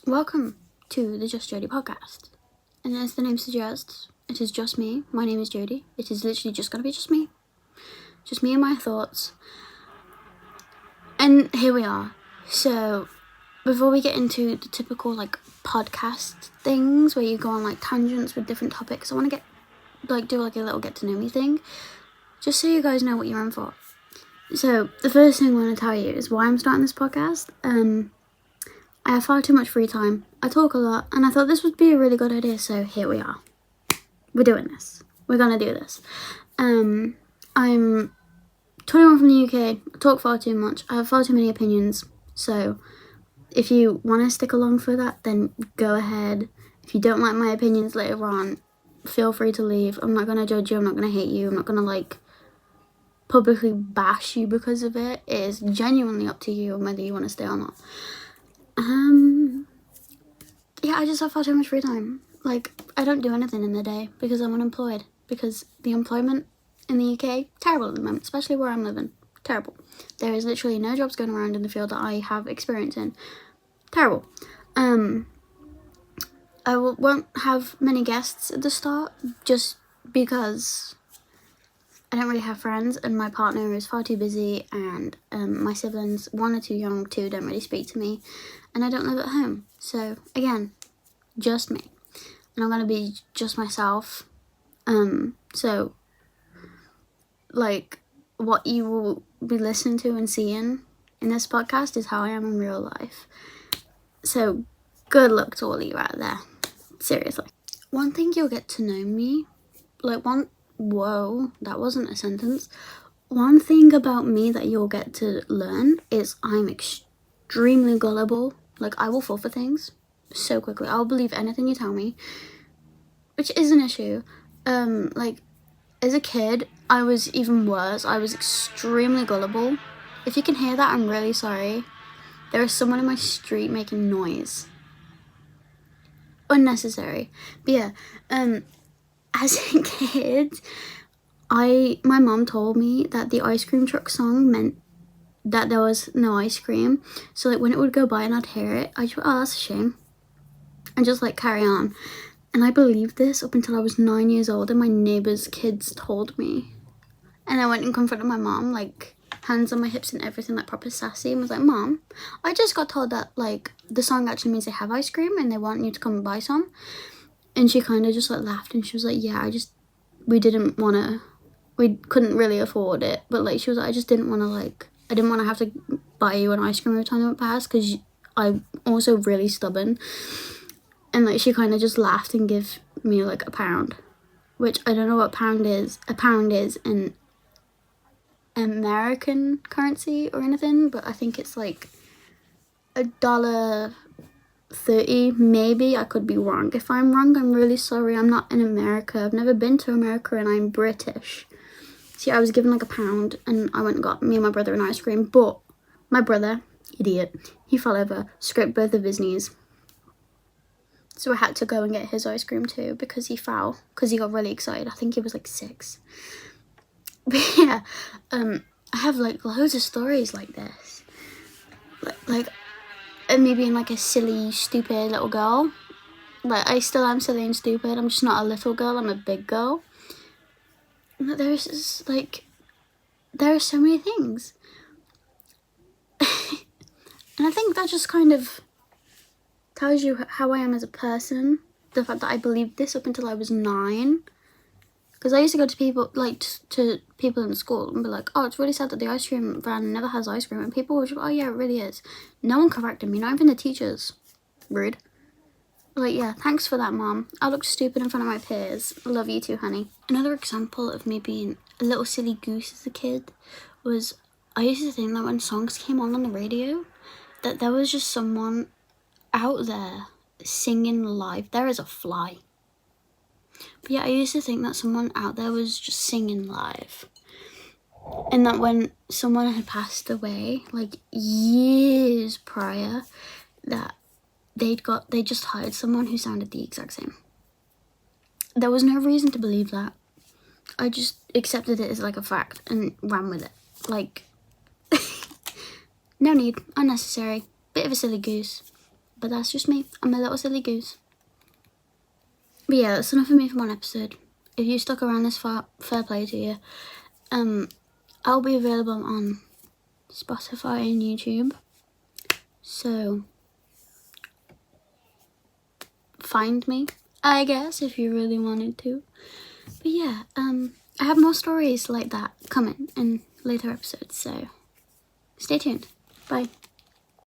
Welcome to the Just Jodie podcast. And as the name suggests, it is just me. My name is Jodie. It is literally just going to be just me. Just me and my thoughts. And here we are. So, before we get into the typical, podcast things where you go on, tangents with different topics, I want to do, a little get-to-know-me thing. Just so you guys know what you're in for. So, the first thing I want to tell you is why I'm starting this podcast. I have far too much free time. I talk a lot, and I thought this would be a really good idea, so here we are. We're doing this. We're gonna do this. I'm 21 from the UK. I talk far too much. I have far too many opinions. So, if you want to stick along for that, then go ahead. If you don't like my opinions later on, feel free to leave. I'm not gonna judge you. I'm not gonna hate you. I'm not gonna, publicly bash you because of it. It is genuinely up to you whether you want to stay or not. Yeah, I just have far too much free time. I don't do anything in the day because I'm unemployed. Because the employment in the UK, terrible at the moment, especially where I'm living. Terrible. There is literally no jobs going around in the field that I have experience in. Terrible. I won't have many guests at the start just because I don't really have friends and my partner is far too busy and my siblings, one are too young, two don't really speak to me, and I don't live at home. So again, just me. And I'm going to be just myself. So what you will be listening to and seeing in this podcast is how I am in real life. So good luck to all of you out there. Seriously. One thing you'll get to know me, whoa, that wasn't a sentence. One thing about me that you'll get to learn is I'm extremely gullible. I will fall for things so quickly. I'll believe anything you tell me, which is an issue. As a kid, I was even worse. I was extremely gullible. If you can hear that, I'm really sorry. There is someone in my street making noise. Unnecessary. But yeah, as a kid, my mom told me that the ice cream truck song meant that there was no ice cream. So when it would go by and I'd hear it, I'd go, oh, that's a shame. And just carry on. And I believed this up until I was 9 years old and my neighbour's kids told me. And I went and confronted my mom, hands on my hips and everything, proper sassy, and was like, Mom, I just got told that, the song actually means they have ice cream and they want you to come and buy some. And she kind of just, laughed and she was like, yeah, we couldn't really afford it. But, she was like, I just didn't want to, I didn't want to have to buy you an ice cream every time I went past because I'm also really stubborn. And, she kind of just laughed and gave me, a pound. Which, I don't know what pound is. A pound is in American currency or anything. But I think it's, $1.30, maybe. I could be wrong. If I'm wrong, I'm really sorry. I'm not in America. I've never been to America and I'm British. See, I was given, a pound and I went and got me and my brother an ice cream. But my brother, idiot, he fell over, scraped both of his knees. So I had to go and get his ice cream too because he fell, because he got really excited. I think he was 6. But yeah, I have loads of stories like this. Me being a silly, stupid little girl. I still am silly and stupid. I'm just not a little girl, I'm a big girl. There's just, there are so many things. And I think that just kind of tells you how I am as a person. The fact that I believed this up until I was 9. Because I used to go to people, to people in school and be like, oh, it's really sad that the ice cream van never has ice cream. And people were just like, oh yeah, it really is. No one corrected me, not even the teachers. Rude. Yeah, thanks for that, Mom. I look stupid in front of my peers. I love you too, honey. Another example of me being a little silly goose as a kid was I used to think that when songs came on the radio, that there was just someone out there singing live. There is a fly. But yeah, I used to think that someone out there was just singing live. And that when someone had passed away, years prior, that they just hired someone who sounded the exact same. There was no reason to believe that. I just accepted it as a fact and ran with it. No need, unnecessary, bit of a silly goose. But that's just me. I'm a little silly goose. But yeah, that's enough of me for one episode. If you stuck around this far, fair play to you. I'll be available on Spotify and YouTube. So find me, I guess, if you really wanted to. But yeah, I have more stories like that coming in later episodes, so stay tuned. Bye.